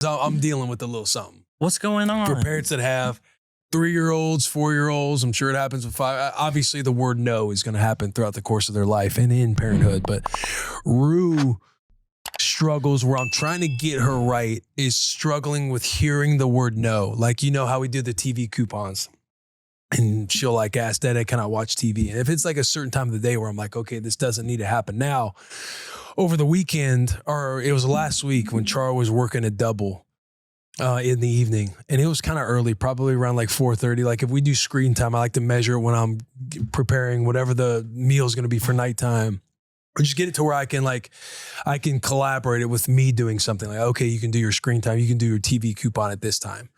So I'm dealing with a little something. What's going on? For parents that have 3-year-olds, 4-year-olds, I'm sure it happens with 5. Obviously, the word no is going to happen throughout the course of their life and in parenthood. But Rue struggles where I'm trying to get her right is struggling with hearing the word no. Like, you know how we do the TV coupons. And she'll like ask, Dad, can I watch TV? And if it's like a certain time of the day where I'm like, okay, this doesn't need to happen now. Over the weekend, or it was last week when Char was working a double in the evening. And it was kind of early, probably around like 4:30. Like if we do screen time, I like to measure it when I'm preparing whatever the meal is going to be for nighttime. Or just get it to where I can collaborate it with me doing something like, okay, you can do your screen time. You can do your TV coupon at this time.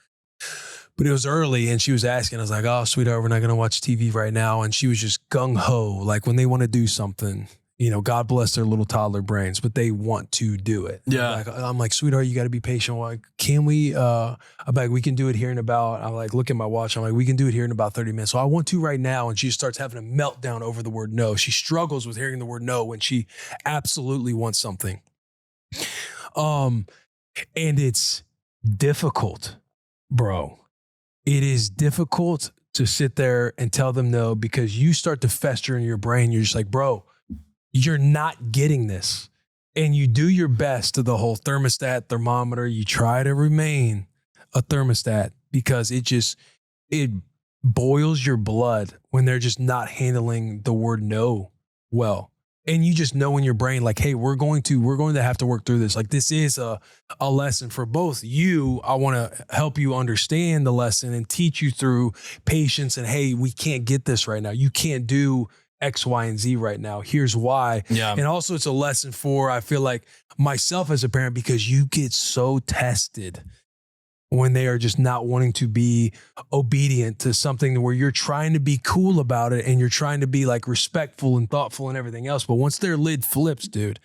But it was early and she was asking, I was like, oh, sweetheart, we're not going to watch TV right now. And she was just gung ho. Like when they want to do something, you know, God bless their little toddler brains, but they want to do it. Yeah. I'm like, sweetheart, you got to be patient. Like, can we, I'm like, we can do it here in about, I'm like, look at my watch. I'm like, we can do it here in about 30 minutes. So I want to right now. And she starts having a meltdown over the word no. She struggles with hearing the word no when she absolutely wants something. And it's difficult, bro. It is difficult to sit there and tell them no because you start to fester in your brain. You're just like, bro, you're not getting this. And you do your best to the whole thermostat, thermometer. You try to remain a thermostat because it boils your blood when they're just not handling the word no well. And you just know in your brain, like, hey, we're going to have to work through this. Like this is a lesson for both you. I want to help you understand the lesson and teach you through patience. And hey, we can't get this right now. You can't do X, Y, and Z right now. Here's why. Yeah. And also it's a lesson for, I feel like myself as a parent, because you get so tested when they are just not wanting to be obedient to something where you're trying to be cool about it and you're trying to be like respectful and thoughtful and everything else. But once their lid flips, dude,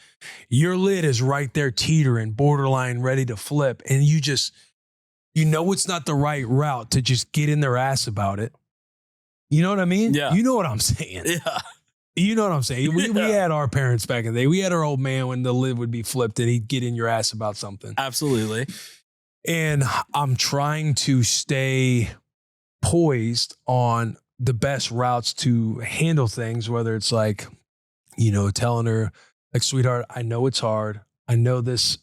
your lid is right there teetering, borderline ready to flip. And you know it's not the right route to just get in their ass about it. You know what I mean? Yeah. You know what I'm saying? Yeah. You know what I'm saying? We had our parents back in the day. We had our old man when the lid would be flipped and he'd get in your ass about something. Absolutely. And I'm trying to stay poised on the best routes to handle things, whether it's like, you know, telling her like, sweetheart, I know it's hard. I know this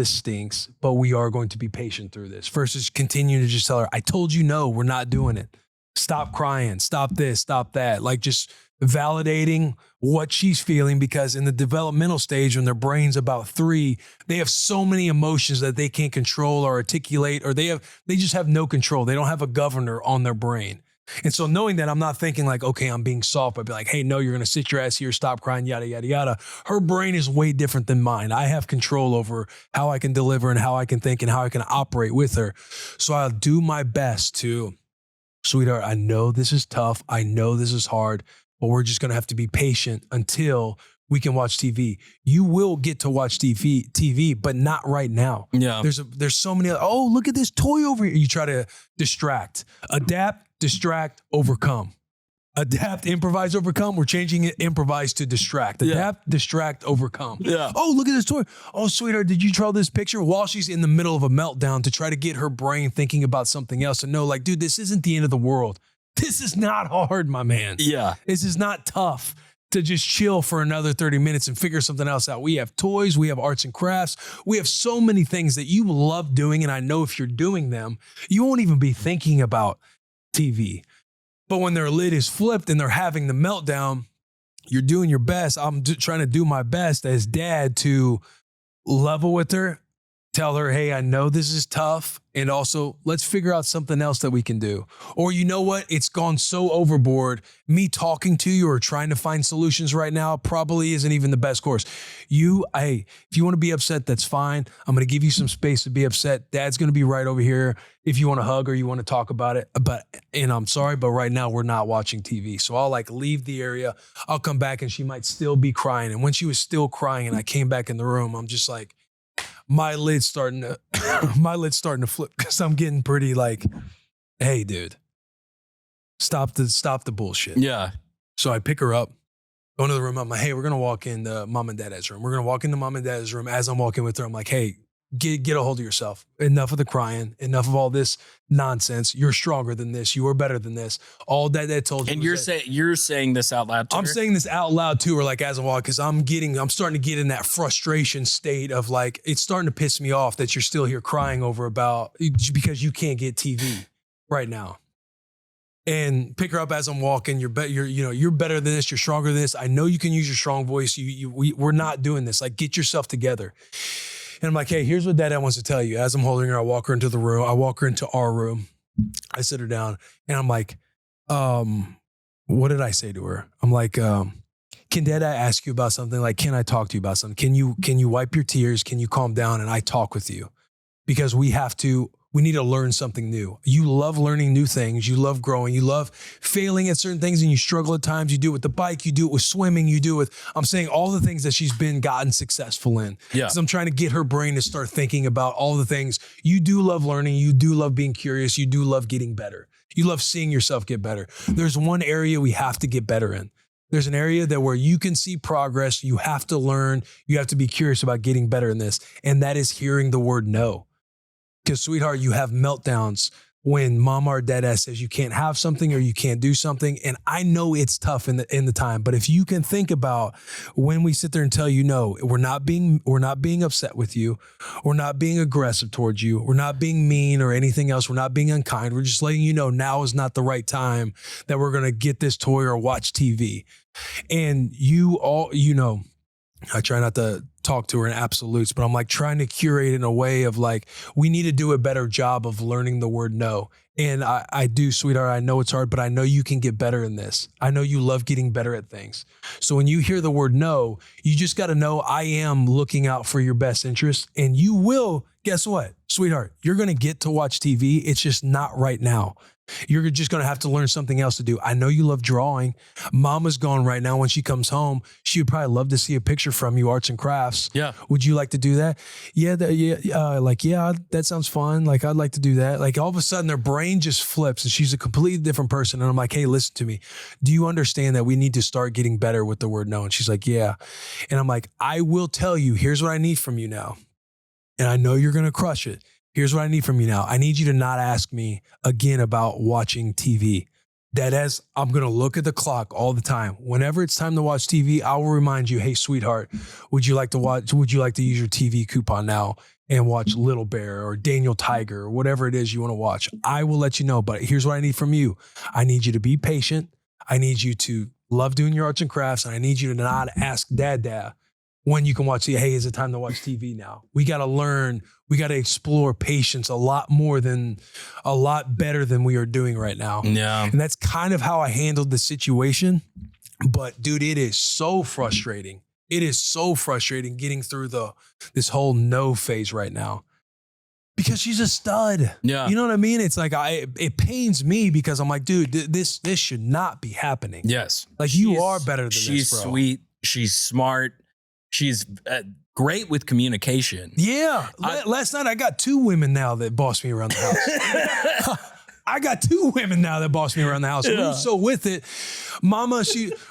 stinks, but we are going to be patient through this versus continuing to just tell her, I told you no, we're not doing it. Stop crying, stop this, stop that. Like just validating what she's feeling because in the developmental stage, when their brain's about 3, they have so many emotions that they can't control or articulate, or they just have no control. They don't have a governor on their brain. And so knowing that, I'm not thinking like, okay, I'm being soft. I'd be like, hey, no, you're going to sit your ass here, stop crying, yada, yada, yada. Her brain is way different than mine. I have control over how I can deliver and how I can think and how I can operate with her. So I'll do my best to, sweetheart, I know this is tough. I know this is hard, but we're just going to have to be patient until we can watch TV. You will get to watch TV, but not right now. Yeah. There's so many, oh, look at this toy over here. You try to distract, adapt, distract, overcome. Adapt, improvise, overcome. We're changing it, improvise to distract. Adapt, distract, overcome. Yeah. Oh, look at this toy. Oh, sweetheart, did you draw this picture? While she's in the middle of a meltdown to try to get her brain thinking about something else and know like, dude, this isn't the end of the world. This is not hard, my man. Yeah. This is not tough to just chill for another 30 minutes and figure something else out. We have toys, we have arts and crafts. We have so many things that you love doing. And I know if you're doing them, you won't even be thinking about TV. But when their lid is flipped and they're having the meltdown, you're doing your best. I'm trying to do my best as dad to level with her, tell her, hey, I know this is tough. And also, let's figure out something else that we can do. Or you know what? It's gone so overboard. Me talking to you or trying to find solutions right now probably isn't even the best course. If you want to be upset, that's fine. I'm going to give you some space to be upset. Dad's going to be right over here if you want to hug or you want to talk about it. And I'm sorry, but right now we're not watching TV. So I'll like leave the area. I'll come back and she might still be crying. And when she was still crying and I came back in the room, I'm just like, my lid's starting to flip because I'm getting pretty like, hey, dude, stop the bullshit. Yeah. So I pick her up, go into the room. I'm like, hey, we're going to walk in mom and dad's room. We're going to walk into mom and dad's room. As I'm walking with her, I'm like, hey, Get a hold of yourself. Enough of the crying. Enough of all this nonsense. You're stronger than this. You are better than this. All that told you. And you're saying this out loud to I'm her? saying this out loud to her, like as a walk, because I'm starting to get in that frustration state of like, it's starting to piss me off that you're still here crying over about because you can't get TV right now. And pick her up as I'm walking. You're better than this. You're stronger than this. I know you can use your strong voice. We're not doing this. Like, get yourself together. And I'm like, hey, here's what Dad wants to tell you. As I'm holding her, I walk her into the room. I walk her into our room. I sit her down and I'm like, what did I say to her? I'm like, can Dad ask you about something? Like, can I talk to you about something? Can you wipe your tears? Can you calm down and I talk with you? Because we need to learn something new. You love learning new things. You love growing. You love failing at certain things and you struggle at times. You do it with the bike. You do it with swimming. You do it with, I'm saying all the things that she's gotten successful in. Yeah. Because I'm trying to get her brain to start thinking about all the things. You do love learning. You do love being curious. You do love getting better. You love seeing yourself get better. There's one area we have to get better in. There's an area where you can see progress. You have to learn. You have to be curious about getting better in this. And that is hearing the word no. Because, sweetheart, you have meltdowns when mama or dad says you can't have something or you can't do something. And I know it's tough in the time, but if you can think about when we sit there and tell you, no, we're not being upset with you. We're not being aggressive towards you. We're not being mean or anything else. We're not being unkind. We're just letting you know now is not the right time that we're going to get this toy or watch TV. And I try not to talk to her in absolutes, but I'm like trying to curate in a way of like, we need to do a better job of learning the word no. And I do, sweetheart. I know it's hard, but I know you can get better in this. I know you love getting better at things. So when you hear the word no, you just got to know I am looking out for your best interest and you will, guess what, sweetheart, you're going to get to watch TV. It's just not right now. You're just going to have to learn something else to do. I know you love drawing. Mama's gone right now. When she comes home, she would probably love to see a picture from you, arts and crafts. Yeah. Would you like to do that? Yeah. That sounds fun. Like, I'd like to do that. Like, all of a sudden their brain just flips and she's a completely different person. And I'm like, hey, listen to me. Do you understand that we need to start getting better with the word no? And she's like, yeah. And I'm like, I will tell you, here's what I need from you now. And I know you're going to crush it. Here's what I need from you now. I need you to not ask me again about watching TV. That I'm going to look at the clock all the time. Whenever it's time to watch TV, I will remind you, hey, sweetheart, would you like to use your TV coupon now and watch Little Bear or Daniel Tiger or whatever it is you want to watch? I will let you know, but here's what I need from you. I need you to be patient. I need you to love doing your arts and crafts. And I need you to not ask dad when you can watch the, hey, is it time to watch TV now? We got to learn, we got to explore patience a lot better than we are doing right now. Yeah. And that's kind of how I handled the situation. But dude, it is so frustrating. It is so frustrating getting through this whole no phase right now. Because she's a stud. Yeah. You know what I mean? It's like, it pains me because I'm like, dude, this should not be happening. Yes. Like, you are better than this, bro. She's sweet. She's smart. She's great with communication. Yeah. Last night I got 2 women now that boss me around the house. I got 2 women now that boss me around the house. Yeah. Rue's so with it. Mama,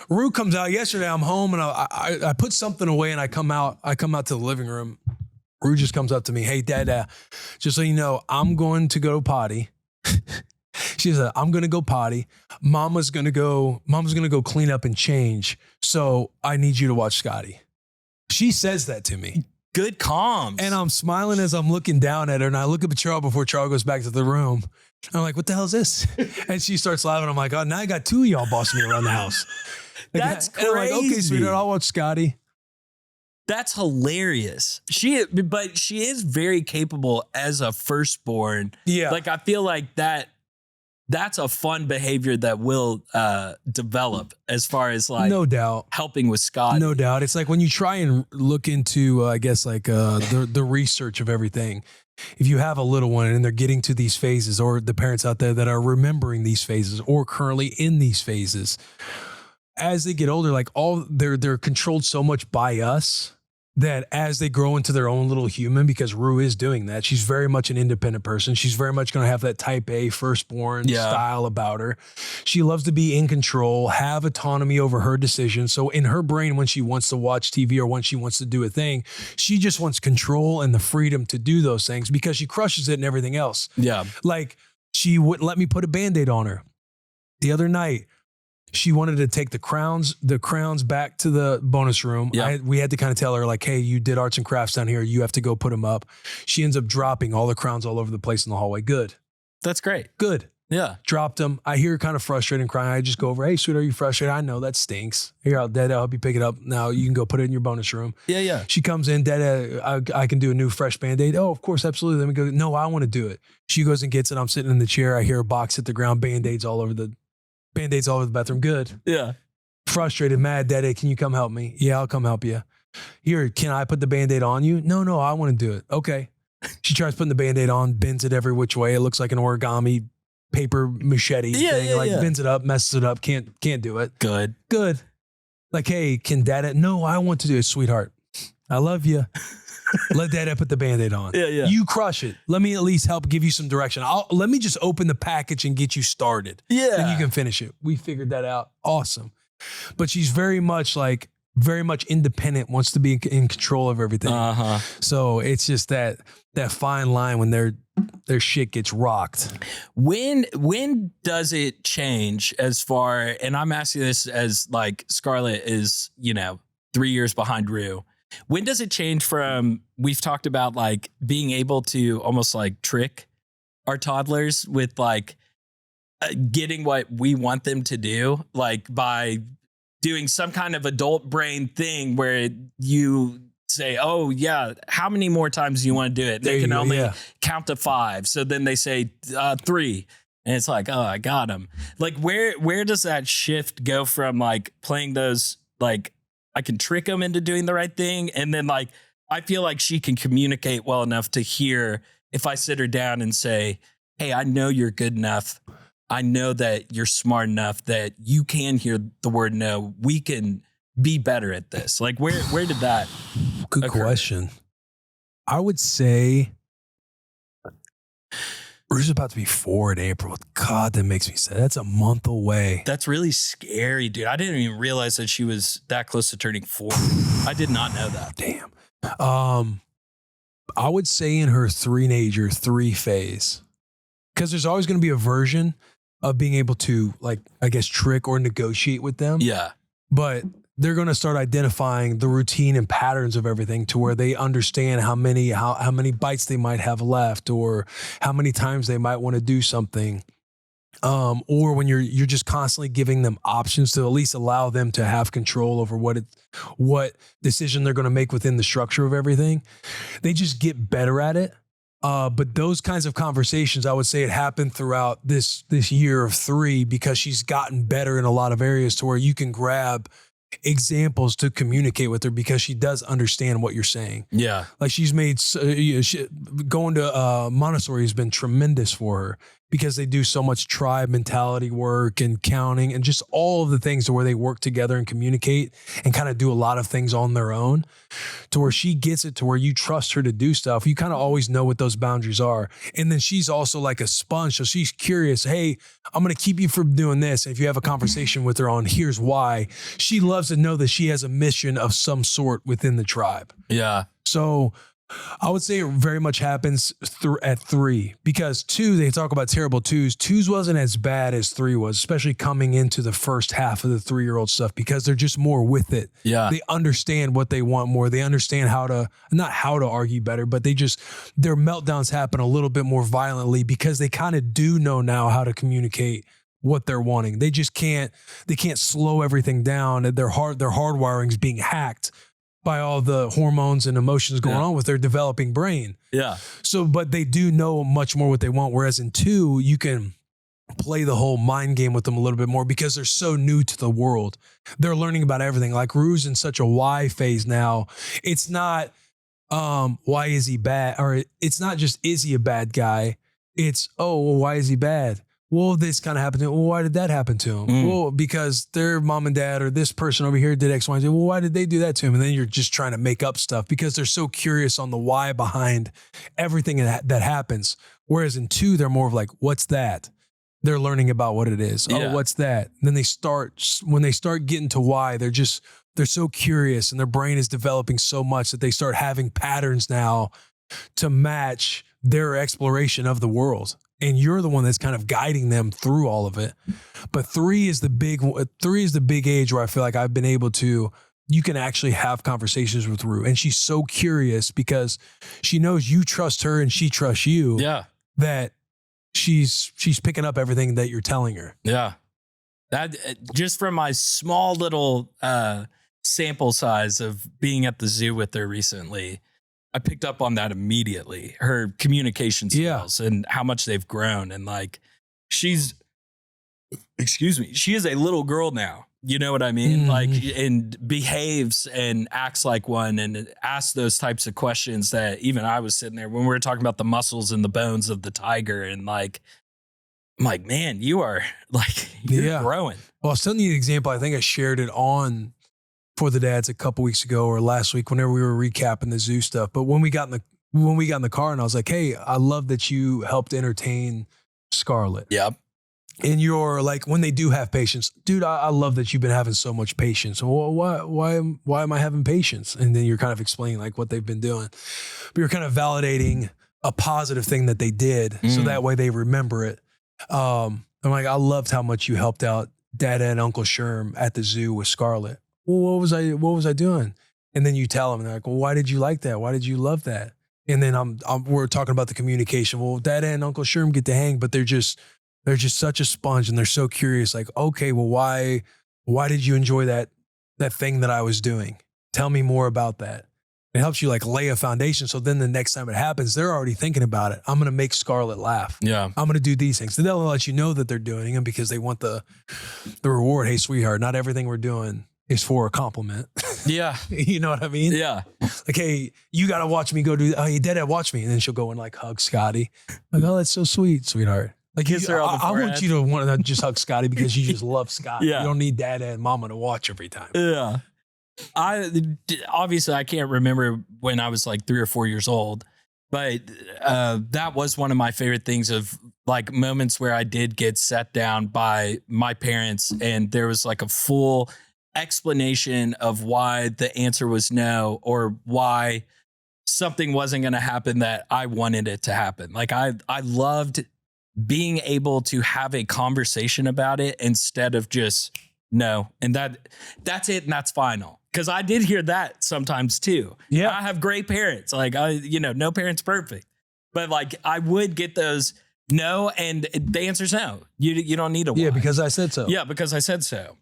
Rue comes out yesterday. I'm home and I put something away and I come out to the living room. Rue just comes up to me. Hey, Dad, just so you know, I'm going to go potty. She said, I'm going to go potty. Mama's going to go clean up and change. So I need you to watch Scotty. She says that to me. Good comms. And I'm smiling as I'm looking down at her. And I look at Charles before Charles goes back to the room. I'm like, what the hell is this? And she starts laughing. I'm like, oh, now I got 2 of y'all bossing me around the house. That's crazy. And I'm like, okay, sweetheart, I'll watch Scotty. That's hilarious. She is very capable as a firstborn. Yeah. Like, I feel like that's a fun behavior that will develop as far as like, no doubt, helping with Scott. No doubt. It's like when you try and look into, I guess, like the research of everything. If you have a little one and they're getting to these phases, or the parents out there that are remembering these phases or currently in these phases, as they get older, like they're controlled so much by us that as they grow into their own little human, because Rue is doing that, she's very much an independent person. She's very much going to have that type A firstborn style about her. She loves to be in control, have autonomy over her decisions. So in her brain, when she wants to watch TV or when she wants to do a thing, she just wants control and the freedom to do those things because she crushes it in everything else. Yeah. Like she wouldn't let me put a Band-Aid on her. The other night, she wanted to take the crowns back to the bonus room. Yeah. We had to kind of tell her like, hey, you did arts and crafts down here. You have to go put them up. She ends up dropping all the crowns all over the place in the hallway. Good. That's great. Good. Yeah. Dropped them. I hear her kind of frustrated and crying. I just go over, hey, sweet, are you frustrated? I know that stinks. Here, I'll help you pick it up. Now you can go put it in your bonus room. Yeah, yeah. She comes in, I can do a new fresh Band-Aid. Oh, of course, absolutely. Let me go. No, I want to do it. She goes and gets it. I'm sitting in the chair. I hear a box hit the ground, Band-Aids all over the bathroom. Good. Yeah. Frustrated, mad, Daddy, can you come help me? Yeah, I'll come help you. Here, can I put the Band-Aid on you? No, I want to do it. Okay. She tries putting the Band-Aid on, bends it every which way. It looks like an origami paper machete thing. Bends it up, messes it up, can't do it. Good. Like, hey, can Dada? No, I want to do it, sweetheart. I love you. Let Dada put the Band-Aid on. Yeah. You crush it. Let me at least help give you some direction. Let me just open the package and get you started. Yeah. And you can finish it. We figured that out. Awesome. But she's very much independent, wants to be in control of everything. Uh-huh. So it's just that fine line when their shit gets rocked. When does it change as far, and I'm asking this as like Scarlett is, 3 years behind Rue. When does it change from, we've talked about like being able to almost like trick our toddlers with like getting what we want them to do, like by doing some kind of adult brain thing where you say, oh yeah, how many more times do you want to do it? They can only count to 5. So then they say 3. And it's like, oh, I got them. Like where does that shift go from like playing those, like I can trick them into doing the right thing. And then like, I feel like she can communicate well enough to hear if I sit her down and say, hey, I know you're good enough. I know that you're smart enough that you can hear the word no. We can be better at this. Like where did that Good occur? question. I would say Rue's about to be 4 in April. God, that makes me sad. That's a month away. That's really scary, dude. I didn't even realize that she was that close to turning 4. I did not know that. Damn. I would say in her 3 phase, because there's always going to be a version of being able to, like, I guess, trick or negotiate with them. Yeah. But they're going to start identifying the routine and patterns of everything to where they understand how many bites they might have left or how many times they might want to do something. Or when you're just constantly giving them options to at least allow them to have control over what decision they're going to make within the structure of everything. They just get better at it. But those kinds of conversations, I would say it happened throughout this year of 3 because she's gotten better in a lot of areas to where you can grab examples to communicate with her because she does understand what you're saying. Yeah. Like she's made, going to Montessori has been tremendous for her because they do so much tribe mentality work and counting and just all of the things to where they work together and communicate and kind of do a lot of things on their own to where she gets it to where you trust her to do stuff. You kind of always know what those boundaries are. And then she's also like a sponge. So she's curious. Hey, I'm going to keep you from doing this. And if you have a conversation with her on here's why, she loves to know that she has a mission of some sort within the tribe. Yeah. So I would say it very much happens at 3 because 2, they talk about terrible 2s. 2s wasn't as bad as 3 was, especially coming into the first half of the 3-year-old stuff because they're just more with it. Yeah. They understand what they want more. They understand not how to argue better, but their meltdowns happen a little bit more violently because they kind of do know now how to communicate what they're wanting. They can't slow everything down. Their hardwiring is being hacked by all the hormones and emotions going on with their developing brain. Yeah. So, but they do know much more what they want. Whereas in 2, you can play the whole mind game with them a little bit more because they're so new to the world. They're learning about everything. Like Rue's in such a why phase now. It's not, why is he bad? Or it's not just, is he a bad guy? It's, oh, well, why is he bad? Well, this kind of happened to him. Well, why did that happen to him? Mm. Well, because their mom and dad or this person over here did X, Y, and Z. Well, why did they do that to him? And then you're just trying to make up stuff because they're so curious on the why behind everything that happens. Whereas in 2, they're more of like, what's that? They're learning about what it is. Yeah. Oh, what's that? And then when they start getting to why, they're so curious and their brain is developing so much that they start having patterns now to match their exploration of the world. And you're the one that's kind of guiding them through all of it. But 3 is the big age where I feel like I've been able to, you can actually have conversations with Rue. And she's so curious because she knows you trust her and she trusts you. Yeah. That she's picking up everything that you're telling her. Yeah. That just from my small little sample size of being at the zoo with her recently, I picked up on that immediately. Her communication skills and how much they've grown. And like, she is a little girl now. You know what I mean? Like, and behaves and acts like one and asks those types of questions that even I was sitting there when we were talking about the muscles and the bones of the tiger. And like, I'm like, man, you are like, you're growing. Well, I was telling you an example. I think I shared it on For the Dads a couple weeks ago or last week whenever we were recapping the zoo stuff. But when we got in the car and I was like, hey, I love that you helped entertain Scarlett. Yep. And you're like, when they do have patience, dude, I love that you've been having so much patience. Well, why am I having patience? And then you're kind of explaining like what they've been doing. But you're kind of validating a positive thing that they did. So that way they remember it. I'm like, I loved how much you helped out Dada and Uncle Sherm at the zoo with Scarlett. Well, what was I doing? And then you tell them, and they're like, well, why did you like that? Why did you love that? And then we're talking about the communication. Well, Dada and Uncle Sherm get to hang, but they're just such a sponge and they're so curious. Like, okay, well, why did you enjoy that thing that I was doing? Tell me more about that. It helps you like lay a foundation. So then the next time it happens, they're already thinking about it. I'm going to make Scarlett laugh. Yeah. I'm going to do these things. So they'll let you know that they're doing them because they want the reward. Hey, sweetheart, not everything we're doing is for a compliment. Yeah. You know what I mean? Yeah. Like, hey, you got to watch me go do, oh, you Dada, watch me. And then she'll go and like hug Scotty. Like, oh, that's so sweet, sweetheart. Like, Kiss her on the I want forehead. you to want to just hug Scotty because you just love Scotty. Yeah. You don't need Dada and Mama to watch every time. Yeah. Obviously I can't remember when I was like 3 or 4 years old, but that was one of my favorite things of like moments where I did get sat down by my parents and there was like a full explanation of why the answer was no or why something wasn't going to happen that I wanted it to happen. Like I loved being able to have a conversation about it instead of just no. And that's it. And that's final. Cause I did hear that sometimes too. Yeah. I have great parents. Like no parent's perfect, but like I would get those no. And the answer's no. You don't need a why. Yeah. Because I said so. Yeah. Because I said so.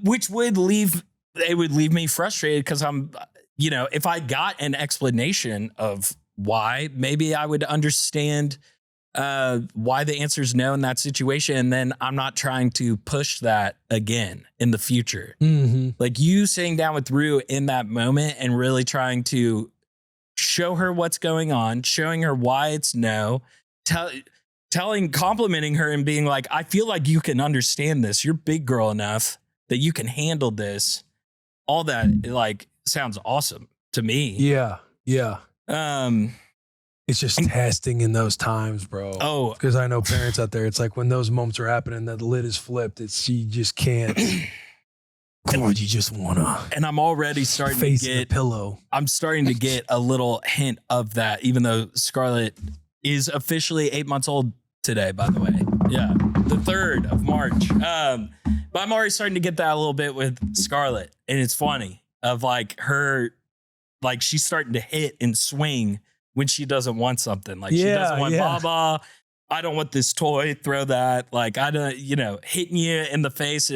Which would leave me frustrated because I'm, if I got an explanation of why, maybe I would understand why the answer is no in that situation. And then I'm not trying to push that again in the future. Mm-hmm. Like you sitting down with Rue in that moment and really trying to show her what's going on, showing her why it's no, complimenting her and being like, I feel like you can understand this. You're big girl enough that you can handle this. All that like sounds awesome to me. Yeah. Yeah. It's just testing in those times, bro. Oh, because I know parents out there, it's like when those moments are happening, that lid is flipped. You just can't. Come on, you just want to. And I'm already starting face to in the get pillow. I'm starting to get a little hint of that, even though Scarlett is officially 8 months old today, by the way. Yeah, the 3rd of March. But I'm already starting to get that a little bit with Scarlett, and it's funny of like her, like she's starting to hit and swing when she doesn't want something. Like she doesn't want Baba. I don't want this toy. Throw that. Like I don't, hitting you in the face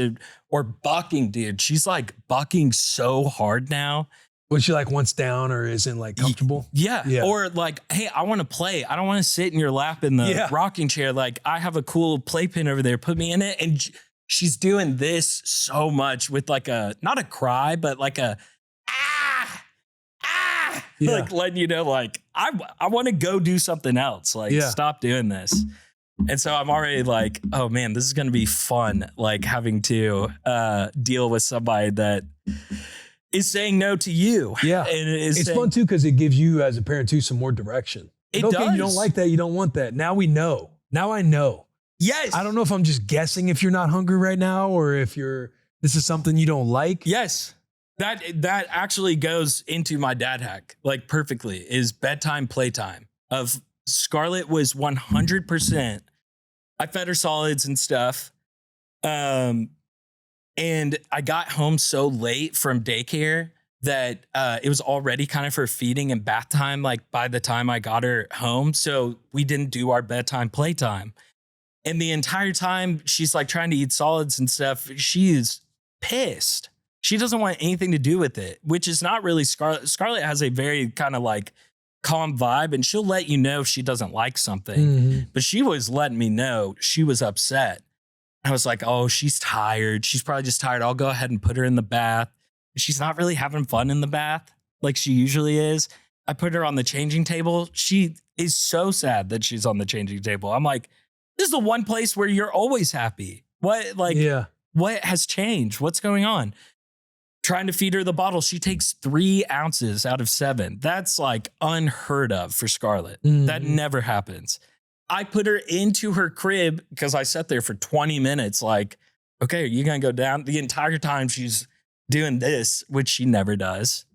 or bucking, dude. She's like bucking so hard now. When she like wants down or isn't like comfortable. Yeah. Or like, hey, I want to play. I don't want to sit in your lap in the rocking chair. Like I have a cool playpen over there. Put me in it. And she's doing this so much with like not a cry, but like a, like letting you know, like, I want to go do something else. Like, stop doing this. And so I'm already like, oh man, this is going to be fun. Like having to deal with somebody that is saying no to you. Yeah. And It's fun too because it gives you as a parent too some more direction. It okay, does. you don't like that. You don't want that. Now we know. Now I know. Yes. I don't know if I'm just guessing if you're not hungry right now or if this is something you don't like. Yes. That actually goes into my dad hack like perfectly is bedtime playtime of Scarlett was 100%. I fed her solids and stuff. And I got home so late from daycare that it was already kind of her feeding and bath time, like by the time I got her home. So we didn't do our bedtime playtime. And the entire time she's like trying to eat solids and stuff, she is pissed. She doesn't want anything to do with it, which is not really Scarlett. Scarlett has a very kind of like calm vibe and she'll let you know if she doesn't like something. Mm-hmm. But she was letting me know she was upset. I was like, oh, she's tired. She's probably just tired. I'll go ahead and put her in the bath. She's not really having fun in the bath like she usually is. I put her on the changing table. She is so sad that she's on the changing table. I'm like, this is the one place where you're always happy. What has changed? What's going on? Trying to feed her the bottle. She takes 3 ounces out of 7. That's like unheard of for Scarlett. Mm-hmm. That never happens. I put her into her crib because I sat there for 20 minutes. Like, okay, are you going to go down? The entire time she's doing this, which she never does.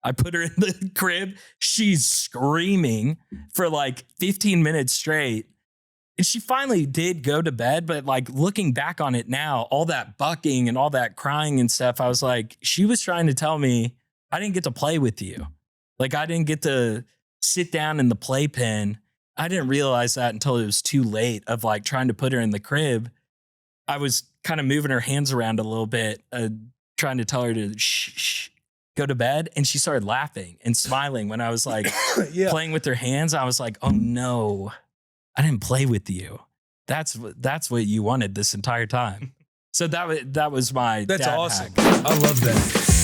I put her in the crib. She's screaming for like 15 minutes straight. And she finally did go to bed. But like looking back on it now, all that bucking and all that crying and stuff, I was like, she was trying to tell me I didn't get to play with you. Like I didn't get to sit down in the playpen. I didn't realize that until it was too late of like trying to put her in the crib. I was kind of moving her hands around a little bit, trying to tell her to shh, go to bed. And she started laughing and smiling when I was like playing with her hands. I was like, oh no, I didn't play with you. That's what you wanted this entire time. So that was my That's dad awesome. hack. I love that.